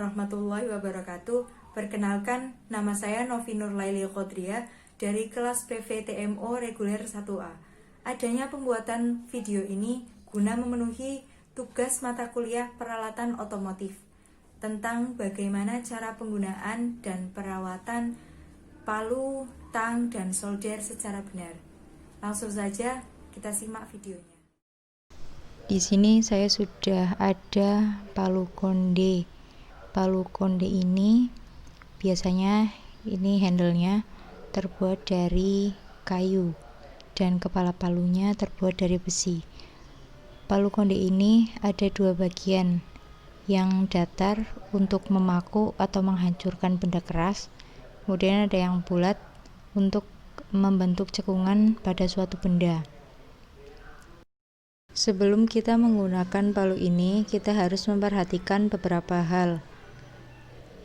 warahmatullahi wabarakatuh. Perkenalkan, nama saya Novi Nurlaili Qodria dari kelas PVTMO reguler 1A. Adanya pembuatan video ini guna memenuhi tugas mata kuliah peralatan otomotif tentang bagaimana cara penggunaan dan perawatan palu, tang, dan solder secara benar. Langsung saja kita simak videonya. Di sini saya sudah ada palu konde. Palu konde ini biasanya ini handle-nya terbuat dari kayu dan kepala palunya terbuat dari besi. Palu konde ini ada dua bagian, yang datar untuk memaku atau menghancurkan benda keras, kemudian ada yang bulat untuk membentuk cekungan pada suatu benda. Sebelum kita menggunakan palu ini, kita harus memperhatikan beberapa hal,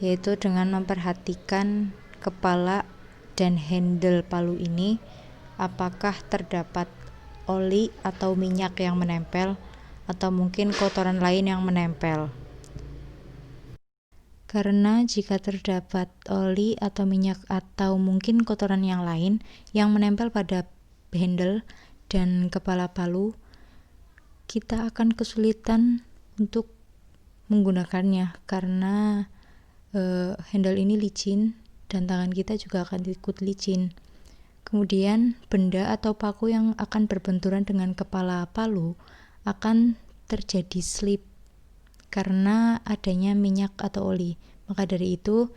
yaitu dengan memperhatikan kepala dan handle palu ini, apakah terdapat oli atau minyak yang menempel, atau mungkin kotoran lain yang menempel. Karena jika terdapat oli atau minyak atau mungkin kotoran yang lain yang menempel pada handle dan kepala palu, kita akan kesulitan untuk menggunakannya karena handle ini licin dan tangan kita juga akan ikut licin. Kemudian benda atau paku yang akan berbenturan dengan kepala palu akan terjadi slip karena adanya minyak atau oli. Maka dari itu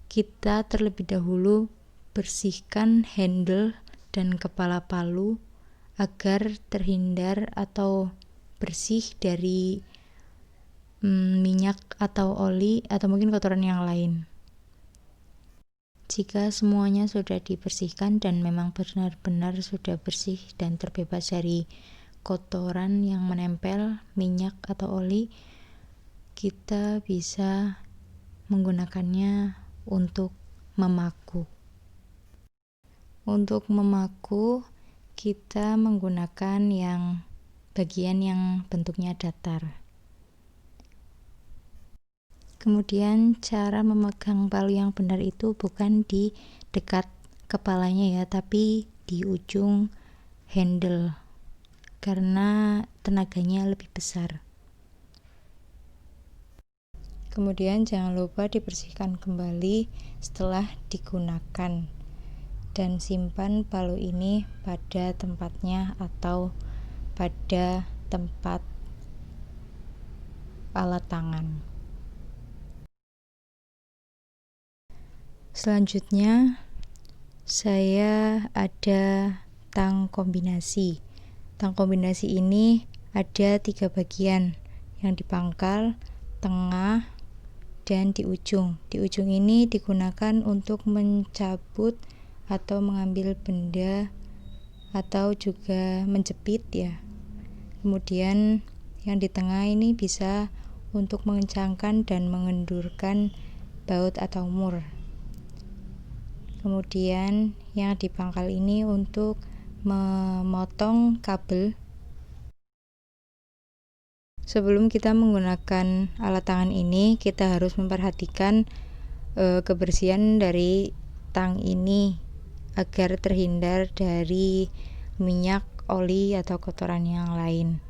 kita terlebih dahulu bersihkan handle dan kepala palu agar terhindar atau bersih dari minyak atau oli atau mungkin kotoran yang lain. Jika semuanya sudah dibersihkan dan memang benar-benar sudah bersih dan terbebas dari kotoran yang menempel, minyak atau oli, kita bisa menggunakannya untuk memaku. Untuk memaku, kita menggunakan yang bagian yang bentuknya datar. Kemudian cara memegang palu yang benar itu bukan di dekat kepalanya ya, tapi di ujung handle karena tenaganya lebih besar. Kemudian jangan lupa dibersihkan kembali setelah digunakan dan simpan palu ini pada tempatnya atau pada tempat alat tangan. Selanjutnya saya ada tang kombinasi. Tang kombinasi ini ada 3 bagian, yang di pangkal, tengah, dan di ujung. Di ujung ini digunakan untuk mencabut atau mengambil benda atau juga menjepit ya. Kemudian yang di tengah ini bisa untuk mengencangkan dan mengendurkan baut atau mur. Kemudian yang di pangkal ini untuk memotong kabel. Sebelum kita menggunakan alat tangan ini, kita harus memperhatikan kebersihan dari tang ini agar terhindar dari minyak, oli, atau kotoran yang lain.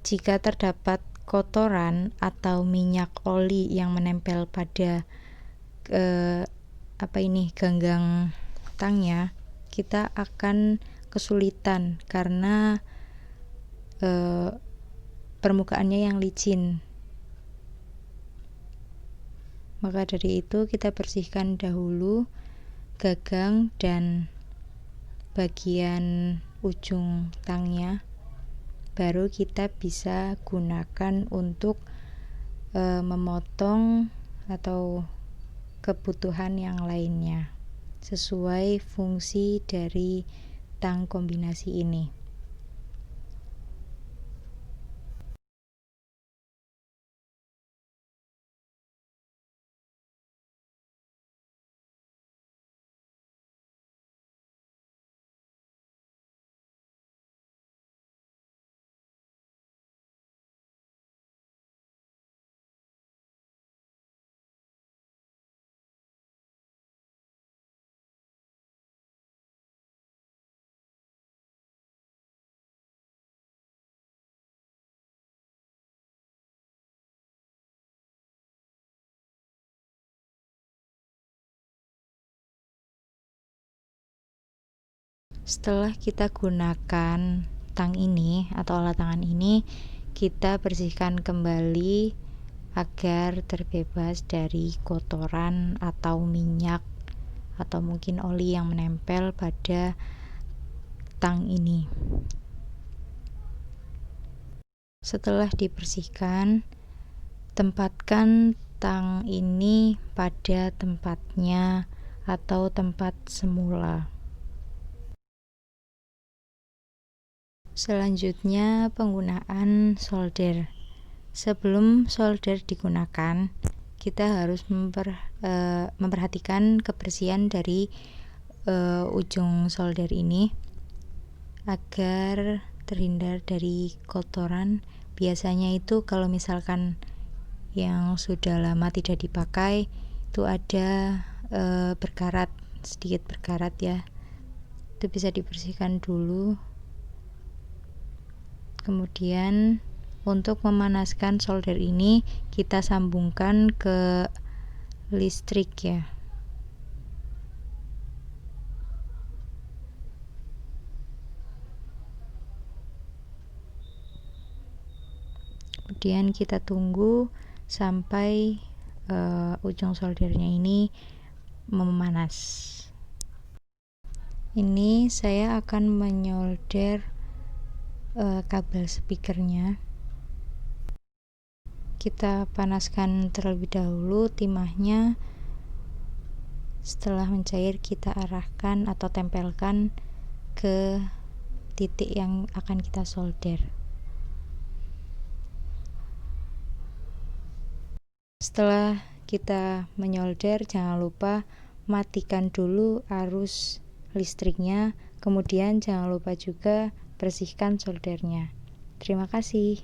Jika terdapat kotoran atau minyak, oli yang menempel pada ganggang tangnya, kita akan kesulitan karena permukaannya yang licin. Maka dari itu kita bersihkan dahulu gagang dan bagian ujung tangnya, baru kita bisa gunakan untuk memotong atau kebutuhan yang lainnya sesuai fungsi dari tang kombinasi ini. Setelah kita gunakan tang ini atau alat tangan ini, kita bersihkan kembali agar terbebas dari kotoran atau minyak atau mungkin oli yang menempel pada tang ini. Setelah dibersihkan, tempatkan tang ini pada tempatnya atau tempat semula. Selanjutnya, penggunaan solder. Sebelum solder digunakan, kita harus memperhatikan kebersihan dari ujung solder ini agar terhindar dari kotoran. Biasanya itu kalau misalkan yang sudah lama tidak dipakai itu ada berkarat, sedikit berkarat ya, itu bisa dibersihkan dulu. Kemudian untuk memanaskan solder ini kita sambungkan ke listrik ya. Kemudian kita tunggu sampai ujung soldernya ini memanas. Ini saya akan menyolder kabel speakernya. Kita panaskan terlebih dahulu timahnya. Setelah mencair, kita arahkan atau tempelkan ke titik yang akan kita solder. Setelah kita menyolder, jangan lupa matikan dulu arus listriknya, kemudian jangan lupa juga bersihkan soldernya. Terima kasih.